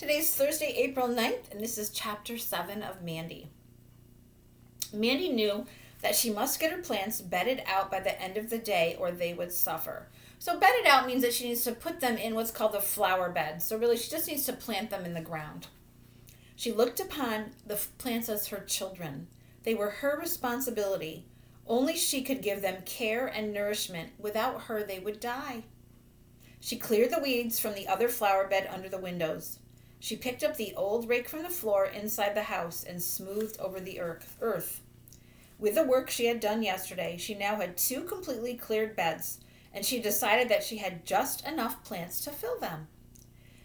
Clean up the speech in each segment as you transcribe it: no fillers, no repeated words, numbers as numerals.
Today's Thursday, April 9th, and this is Chapter 7 of Mandy. Mandy knew that she must get her plants bedded out by the end of the day or they would suffer. So bedded out means that she needs to put them in what's called a flower bed. So really she just needs to plant them in the ground. She looked upon the plants as her children. They were her responsibility. Only she could give them care and nourishment. Without her, they would die. She cleared the weeds from the other flower bed under the windows. She picked up the old rake from the floor inside the house and smoothed over the earth. With the work she had done yesterday, she now had 2 completely cleared beds, and she decided that she had just enough plants to fill them.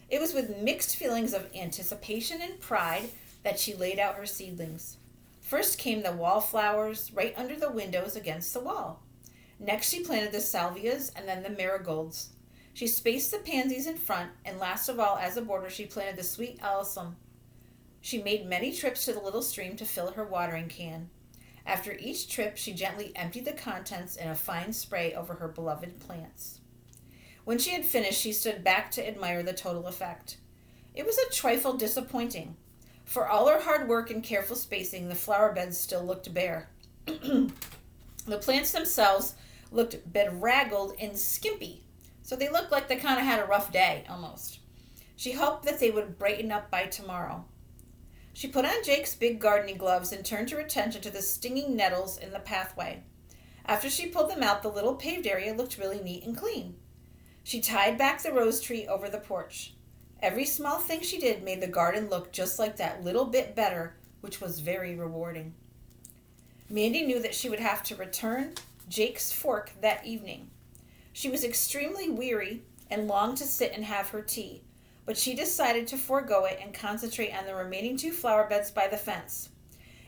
It was with mixed feelings of anticipation and pride that she laid out her seedlings. First came the wallflowers right under the windows against the wall. Next she planted the salvias and then the marigolds. She spaced the pansies in front, and last of all, as a border, she planted the sweet alyssum. She made many trips to the little stream to fill her watering can. After each trip, she gently emptied the contents in a fine spray over her beloved plants. When she had finished, she stood back to admire the total effect. It was a trifle disappointing. For all her hard work and careful spacing, the flower beds still looked bare. The plants themselves looked bedraggled and skimpy. So they looked like they kind of had a rough day, almost. She hoped that they would brighten up by tomorrow. She put on Jake's big gardening gloves and turned her attention to the stinging nettles in the pathway. After she pulled them out, the little paved area looked really neat and clean. She tied back the rose tree over the porch. Every small thing she did made the garden look just like that little bit better, which was very rewarding. Mandy knew that she would have to return Jake's fork that evening. She was extremely weary and longed to sit and have her tea, but she decided to forego it and concentrate on the remaining 2 flower beds by the fence.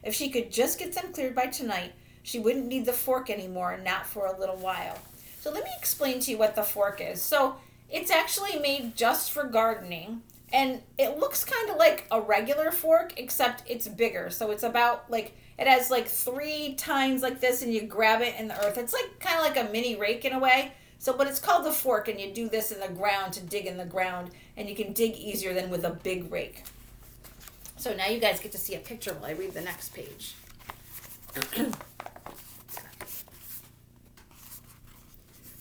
If she could just get them cleared by tonight, she wouldn't need the fork anymore, not for a little while. So let me explain to you what the fork is. So it's actually made just for gardening, and it looks kind of like a regular fork, except it's bigger. So it's about it has 3 tines like this, and you grab it in the earth. It's kind of like a mini rake in a way. So, but it's called the fork, and you do this in the ground to dig in the ground, and you can dig easier than with a big rake. So now you guys get to see a picture while I read the next page.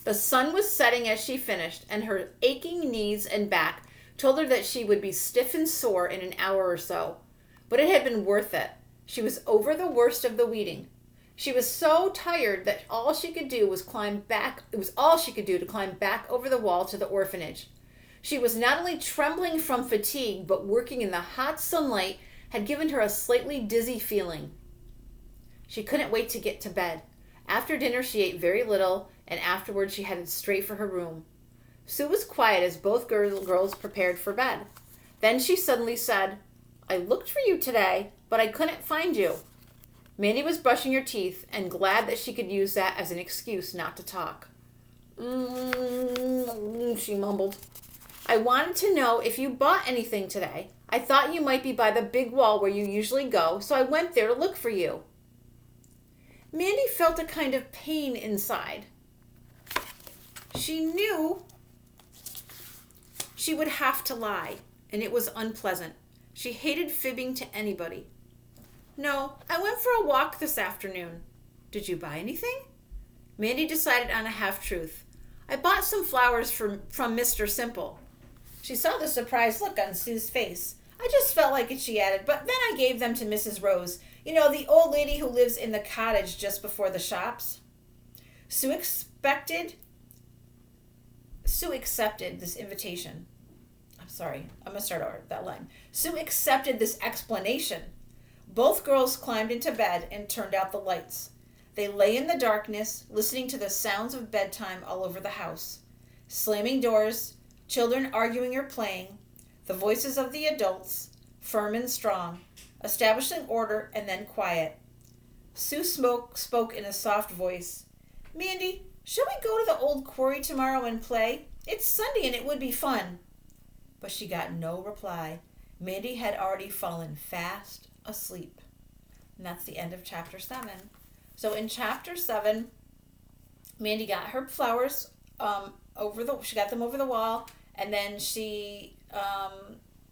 The sun was setting as she finished, and her aching knees and back told her that she would be stiff and sore in an hour or so. But it had been worth it. She was over the worst of the weeding. She was so tired that all she could do was climb back. It was all she could do to climb back over the wall to the orphanage. She was not only trembling from fatigue, but working in the hot sunlight had given her a slightly dizzy feeling. She couldn't wait to get to bed. After dinner, she ate very little, and afterwards she headed straight for her room. Sue was quiet as both girls prepared for bed. Then she suddenly said, "I looked for you today, but I couldn't find you." Mandy was brushing her teeth and glad that she could use that as an excuse not to talk. She mumbled. "I wanted to know if you bought anything today. I thought you might be by the big wall where you usually go, so I went there to look for you." Mandy felt a kind of pain inside. She knew she would have to lie, and it was unpleasant. She hated fibbing to anybody. "No, I went for a walk this afternoon." "Did you buy anything?" Mandy decided on a half-truth. "I bought some flowers from Mr. Simple." She saw the surprised look on Sue's face. "I just felt like it," she added, "but then I gave them to Mrs. Rose. You know, the old lady who lives in the cottage just before the shops." Sue accepted this invitation. I'm going to start over that line. Sue accepted this explanation. Both girls climbed into bed and turned out the lights. They lay in the darkness, listening to the sounds of bedtime all over the house. Slamming doors, children arguing or playing, the voices of the adults, firm and strong, establishing order and then quiet. Sue spoke in a soft voice. "Mandy, shall we go to the old quarry tomorrow and play? It's Sunday and it would be fun." But she got no reply. Mandy had already fallen fast asleep. And that's the end of chapter 7. So in chapter 7, Mandy got her flowers she got them over the wall, and then she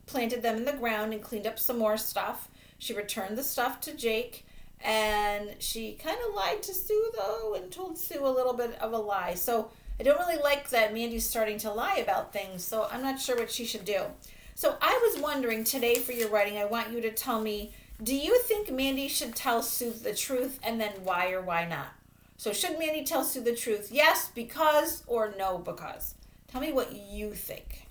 planted them in the ground and cleaned up some more stuff. She returned the stuff to Jake, and she kind of lied to Sue, though, and told Sue a little bit of a lie. So I don't really like that Mandy's starting to lie about things, so I'm not sure what she should do. So I was wondering today for your writing, I want you to tell me, do you think Mandy should tell Sue the truth, and then why or why not? So should Mandy tell Sue the truth? Yes, because, or no, because? Tell me what you think.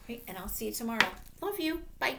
Okay, and I'll see you tomorrow. Love you. Bye.